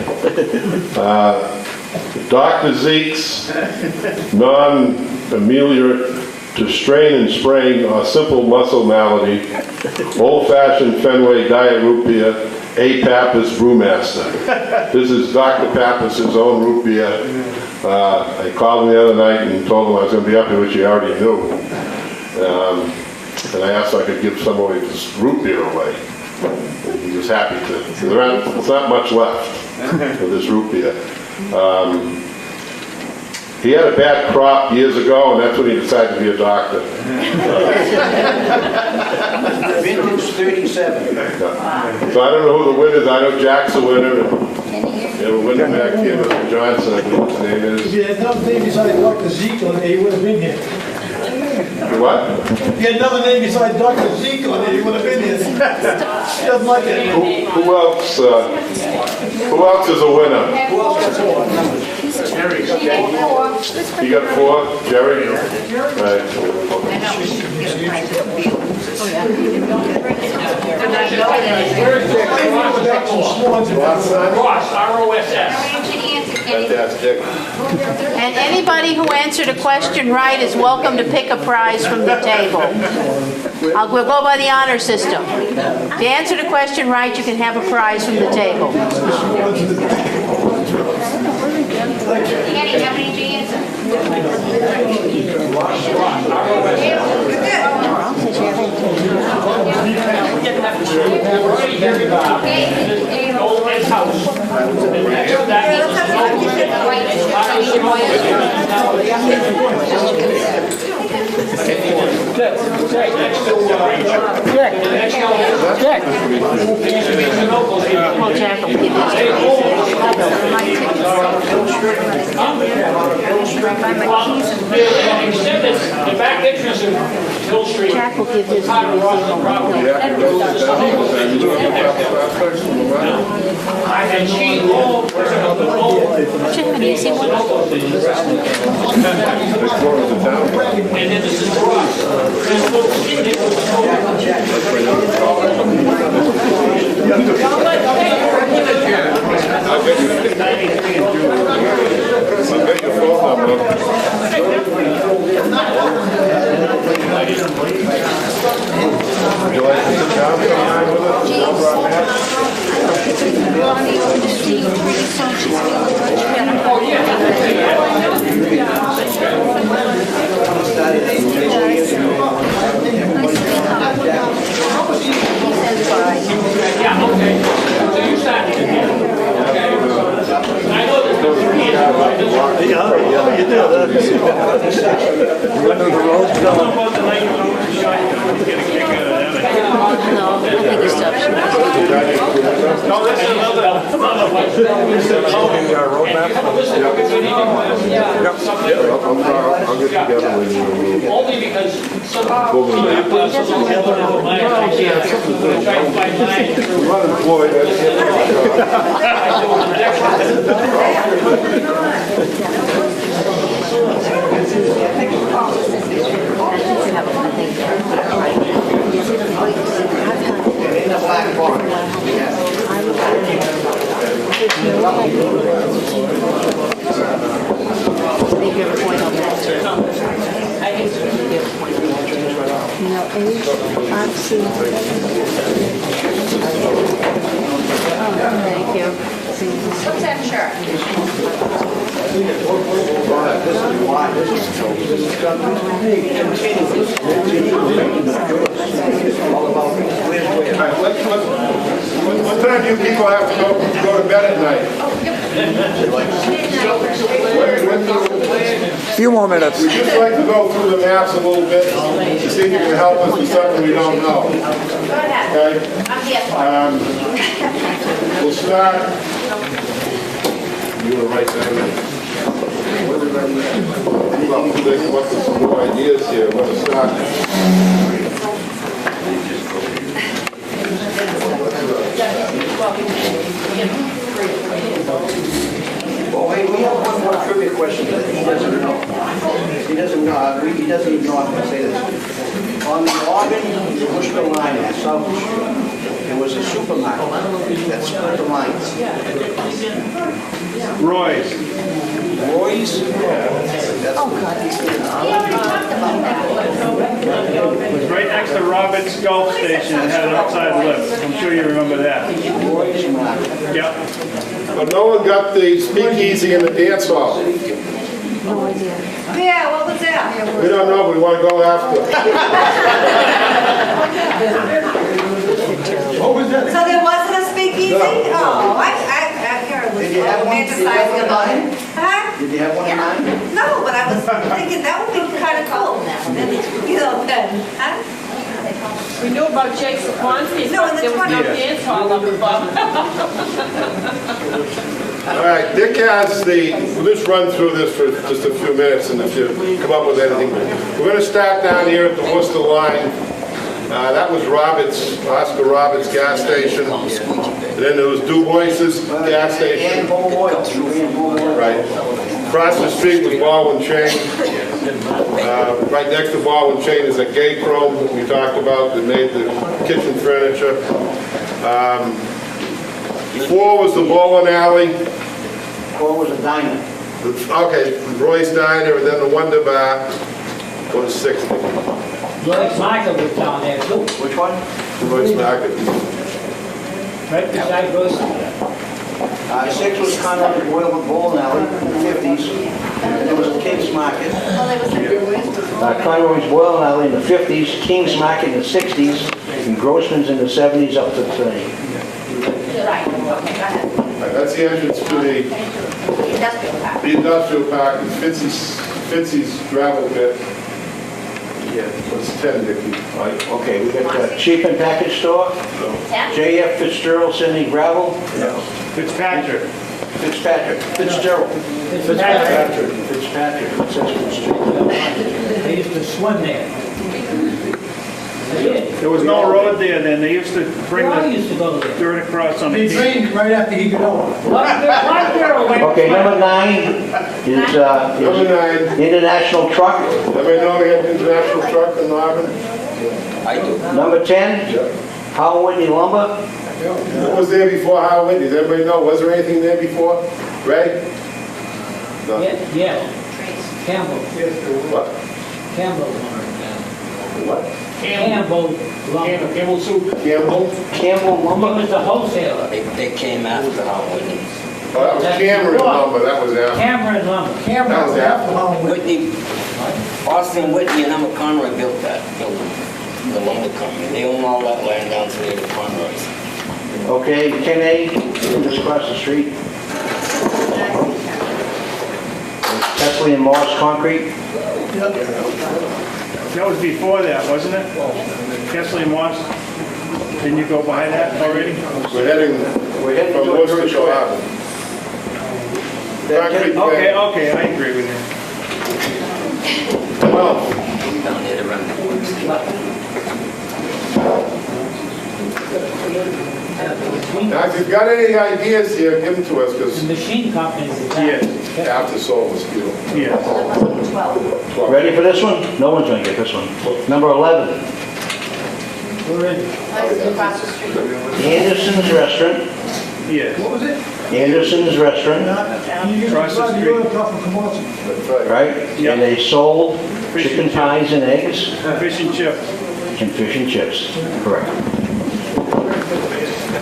Dr. Zeke's non-ameliorate to strain and sprain or simple muscle malady, old-fashioned Fenway Diet Root Beer, A. Pappas Brewmaster. This is Dr. Pappas' own root beer. I called him the other night and told him I was going to be up here, which he already knew. And I asked if I could give some of his root beer away. And he was happy to. So there's not much left of this root beer. He had a bad crop years ago, and that's when he decided to be a doctor. Vintage 37. So I don't know who the winner is. I know Jack's the winner. And we have a winner back here, Mr. Johnson, I believe his name If is. you had another name besides Dr. Zeke on there, you would have been here. What? If you had another name besides Dr. Zeke on there, you would have been here. He doesn't like it. Who else is a winner? Who else got four numbers? You got 4? Jerry? Right. Ross, R-O-S-S. Fantastic. And anybody who answered a question right is welcome to pick a prize from the table. We'll go by the honor system. If you answered a question right, you can have a prize from the table. Kenny, how many did you answer? Old Ed's house. And next to that is Well, Jack will give you the back entrance of Hill Street. Jack will give his Yeah, he wrote it down all the time. You know, I had seen all, Don't you have an easy one? they closed it down. and then this is Ross. I'll get your phone number. Would you like to sit down sometime with us? Yeah, okay. So you sat in here. Okay. I know there's no three in there, right? What about the night you went to shot? Get a kick out of that. No, I think he stopped. No, this is another one. This is another I'll get together with you. Only because some people We're unemployed, that's it. In the black box. They give a point on that too. No, I've seen. Thank you. What's that shirt? What time do you people have to go to bed at night? Few more minutes. We'd just like to go through the maps a little bit to see if you can help us with something we don't know. Go ahead. Okay? I'm here for it. We'll start. You were right there. Well, what's some new ideas here? We're going to start. Well, wait, we have one more trivia question that he doesn't know. He doesn't know, he doesn't even know I'm going to say this. On the Auburn, the Worcester line at South Street, there was a supermarket that split the lines. Roy's. Roy's? It was right next to Robert's Golf Station and had an outside lift. I'm sure you remember that. Roy's Market. Yep. But no one got the speakeasy in the dance hall. No idea. Yeah, what was that? We don't know, we want to go after. So there wasn't a speakeasy? No. Oh, I heard it was Did you have one? fantasizing about it. Huh? Did you have one in mind? No, but I was thinking that would be kind of cool. Then, you know, then, huh? We knew about Jason Ponte, No, but there was no Yeah. dance hall up above. All right, Dick has we'll just run through this for just a few minutes, and if you come up with anything. We're gonna start down here at the Worcester line. That was Oscar Roberts gas station. And then there was Du Bois's gas station. And Bull Oil. Right. Across the street was Baldwin Chain. Right next to Baldwin Chain is a Gay Chrome that we talked about that made the kitchen furniture. 4 was the bowling alley. 4 was a diner. Okay, Roy's Diner, and then the Wonder Bar was 60. Lloyd's Market was down there too, Which one? Roy's Market. right beside Roy's. 6 was Conrad Oil and Bowling Alley in the 50s. And there was King's Market. Conroy's Bowling Alley in the 50s, King's Market in the 60s, and Grossman's in the 70s up to today. Right, okay, go ahead. Right, that's the entrance to the Industrial park. industrial park, and Fitzy's gravel pit. Yeah, what's 10, Dickie? Right, okay, we got the cheap and package store, Ten? J.F. Fitzgerald sending gravel, Fitzpatrick. Fitzgerald. Patrick. It says Fitzgerald. They used to swim there. They did. There was no road there then, they used to bring Well, I the used to go there. dirt across on the He beach. drained right after he got over. One girl went. Okay, number 9 is Number 9, International Truck. everybody know we have International Truck in Auburn? I do. Number 10, Howell Whitney Lumber. What was there before Howard Whitney? Does everybody know? Was there anything there before? Ray? No. Yeah, Campbell, What? Campbell. What? Campbell lumber. Camel soup. Campbell? Campbell He Lumber. was the wholesaler. They came after Howard Whitney. Oh, that was Cameron lumber, that was after. Cameron lumber. That was after. Whitney, Austin Whitney and Emma Conroy built that building, the lumber company. They own all that land down through the Conroys. Okay, 10A, just across the street. Kesley and Morris Concrete. That was before that, wasn't it? Kesley and Moss? Didn't you go by that already? We're heading from to Worcester Drury to Square. Auburn. Concrete Okay, plant. okay, I agree with you. Well, Down near the now if you've got any ideas here, give them to us, The because machine company was Yes, after soul was beautiful. yes. 12. Ready for this one? No one's gonna get this one. Number 11, We're in. Across the street. Anderson's Restaurant. Yes. What was it? Anderson's Restaurant, You just Across the drive the street. oil truck from Comocy. That's right. right? Yeah. And they sold Fish and chicken chips. pies and eggs Fish and chips. and fish and chips. Correct.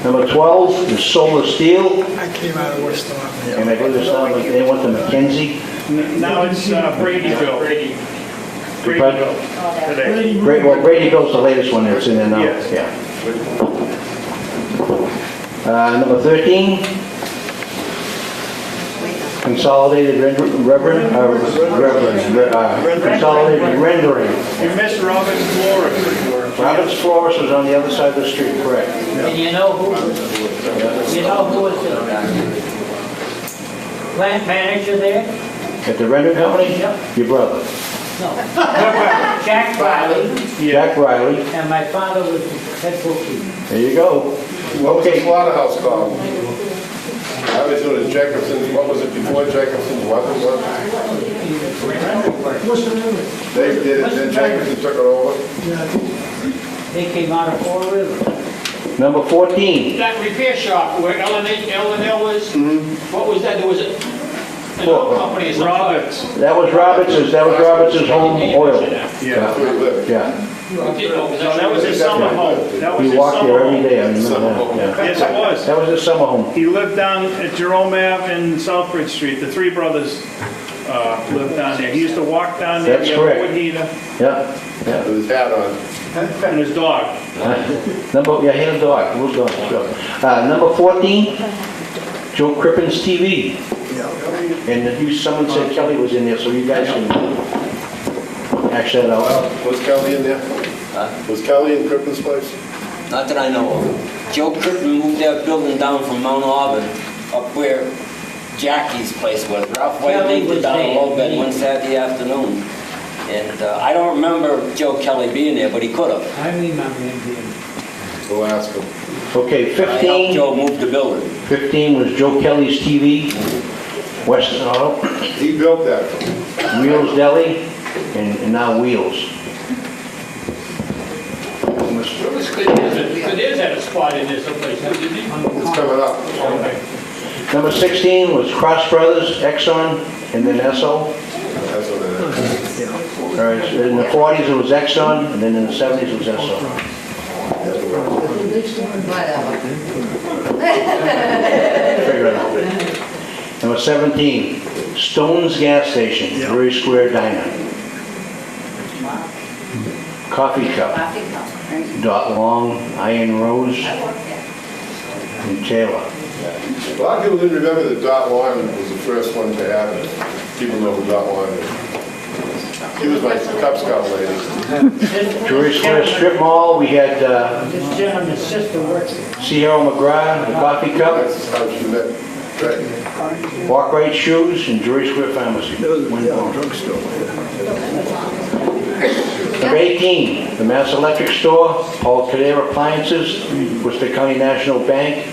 Number 12 is Solar Steel, I came out of Worcester. and I believe it's now, they went to McKenzie. Now it's Bradyville. Bradyville today. Well, Bradyville's the latest one that's in there now. Yes. Yeah. Number 13, Consolidated Consolidated Rendering. You missed Robert's Florist. Robert's Florist was on the other side of the street, correct. And you know who was the plant manager there? At the render company? Yep. Your brother, No. Jack Riley, Jack Riley. and my father was the head bookkeeper. There you go. What was the Okay. slaughterhouse called? I was doing it Jacobson's, what was it before Jacobson's, what was it? Worcester River. They did it, then Jacobson took it over. They came out of Fall River. Number 14, That repair shop where L and L was, what was that? There was an oil company or something. Roberts. that was Roberts's home oil. Yeah. That's where he lived. Yeah, No, that was his summer home. That was we his walked summer there every home. day, I remember that, yeah. Yes, it was. That was his summer home. He lived down at Jerome Ave and Southbridge Street. The three brothers lived down there. He used to walk down there, That's he had a correct. wood heater, Yeah, yeah. With his hat on. and his dog. Number, yeah, he had a dog, little dog, sure. Number 14, Joe Crippen's TV. And someone said Kelly was in there, so you guys can hash that out. Was Kelly in there? Was Kelly in Crippen's place? Not that I know of. Joe Crippen moved that building down from Mount Auburn up where Jackie's place was. Ralph White Kelly laid was it down a there. low bed one Saturday afternoon. And I don't remember Joe Kelly being there, but he could have. I remember him being. We'll ask him. Okay, I helped 15. Joe move the building. 15 was Joe Kelly's TV, Western Auto, He built that. Wheels Deli, and now Wheels. It is at a spot in there someplace, isn't it? It's coming up. Okay. Number 16 was Cross Brothers, Exxon, and then Esso. That's what it is. All right, so in the 40s it was Exxon, and then in the 70s it was Esso. Figure it out. Number 17, Stone's Gas Station, Drury Square Diner. Coffee Cup, Dot Long, Iron Rose, and Taylor. A lot of people didn't remember that Dot Long was the first one to have it. People know who Dot Long is. She was my Cub Scout lady. Drury Square Strip Mall, we had This gentleman's sister works there. Sierra McGrath, the Coffee Cup, That's how she met. Right. Walk Right Shoes, and Drury Square Pharmacy. Drugstore. Number 18, the Mass Electric Store, Paul Cadere Appliances, Worcester County National Bank,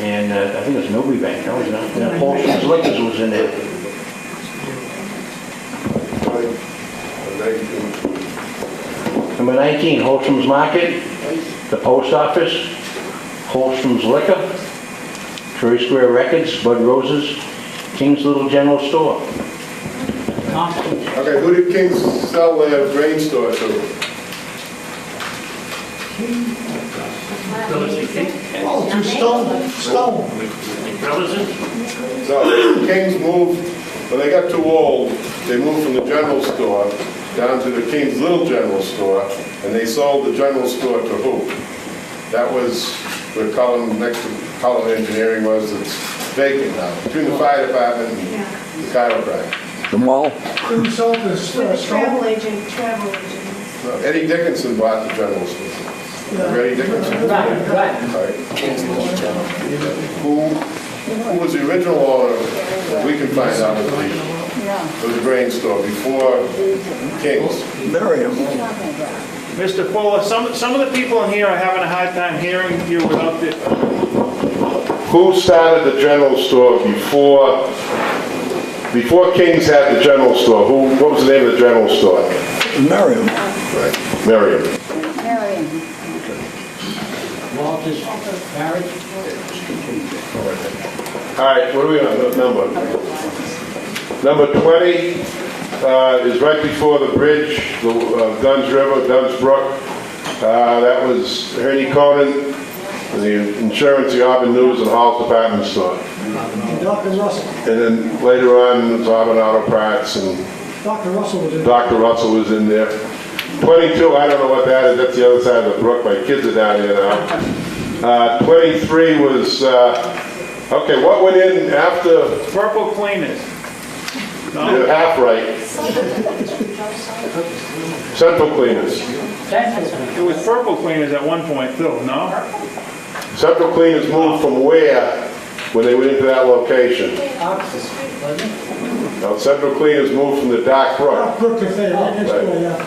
and I think it's Millbury Bank, no, it's not. And Paulson's Liquors was in there. Number 19, Holstrom's Market, the Post Office, Holstrom's Liquor, Drury Square Records, Bud Roses, King's Little General Store. Constant. Okay, who did Kings sell their grain store to? Oh, to Stone. So, Kings moved, when they got too old, they moved from the general store down to the King's Little General Store, and they sold the general store to who? That was where Cullen, next to Cullen Engineering was, it's vacant now, between the fire department and the chiropractor. The mall? Who sold this, Travel Stone? agent. No, Eddie Dickinson bought the general store. Remember Eddie Dickinson? Right, right. All right. Who was the original owner, that we can find out, of the grain store before King's? Miriam. Mr. Fuller, some of the people in here are having a hard time hearing you without the, Who started the general store before King's had the general store? What was the name of the general store? Miriam. Right, Miriam. Walter's Barrett. All right, what are we on, what number? Number 20 is right before the bridge, the Dunn's River, Dunn's Brook. That was Ernie Conan, the insurance, the Auburn News, and Hall's department store. Dr. Russell. And then later on, it was Auburn Auto Parts, and Dr. Russell was in. Dr. Russell was in there. 22, I don't know what that is, that's the other side of the brook, my kids are down here now. 23 was, okay, what went in after? Purple Cleaners. You're half right. Central Cleaners. It was Purple Cleaners at one point too, no? Central Cleaners moved from where when they went into that location? Now, Central Cleaners moved from the Dark Brook. Brook Cafe, right next door, yeah.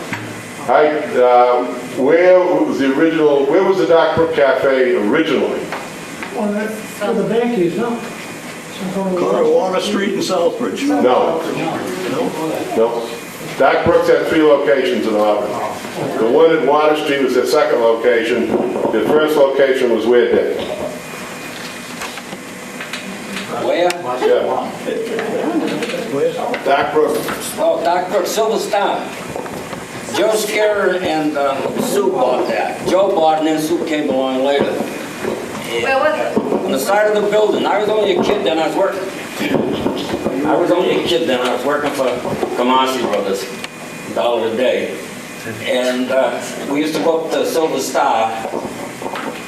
Where was the Dark Brook Cafe originally? On that, where the bank is, no? Corner Water Street in Southbridge. No. Dark Brook's had 3 locations in Auburn. The one at Water Street was their second location. The first location was where, Dick? Where? Yeah. Dark Brook. Oh, Doc Brook, Silver Star. Joe Scarer and Sue bought that. Joe bought it and then Sue came along later. Where was it? On the side of the building. I was only a kid then, I was working for Kamasi Brothers, $1 a day. And we used to go up to Silver Star,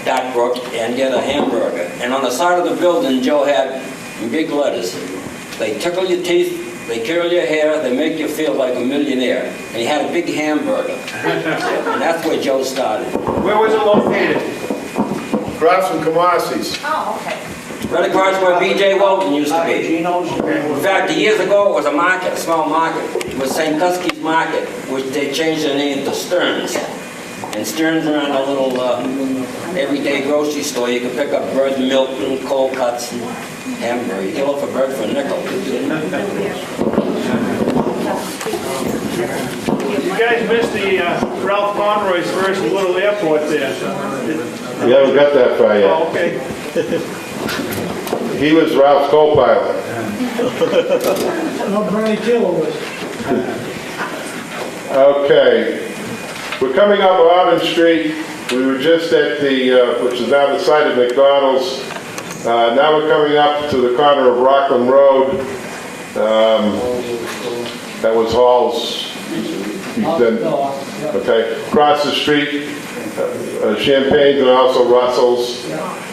Dock Brook, and get a hamburger. And on the side of the building, Joe had in big letters. They tickle your teeth, they curl your hair, they make you feel like a millionaire. And he had a big hamburger. And that's where Joe started. Where was it located? Across from Kamasi's. Oh, okay. Right across where B.J. Walton used to be. In fact, years ago, it was a market, a small market. It was St. Cuskey's Market, which they changed their name to Stearns. And Stearns ran a little everyday grocery store. You could pick up bird milk and cold cuts and hamburger. You get off a bird for a nickel. You guys missed the Ralph Conroy's first little airport there. We haven't got that far yet. Oh, okay. He was Ralph's co-pilot. No, Bernie Taylor was. Okay. We're coming up Auburn Street. We were just at the, which is now the site of McDonald's. Now we're coming up to the corner of Rockland Road. That was Hall's. Okay. Across the street, Champagne's and also Russell's.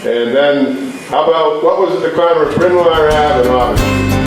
And then, how about, what was it, the corner of Bryn Mawr Ave and Auburn?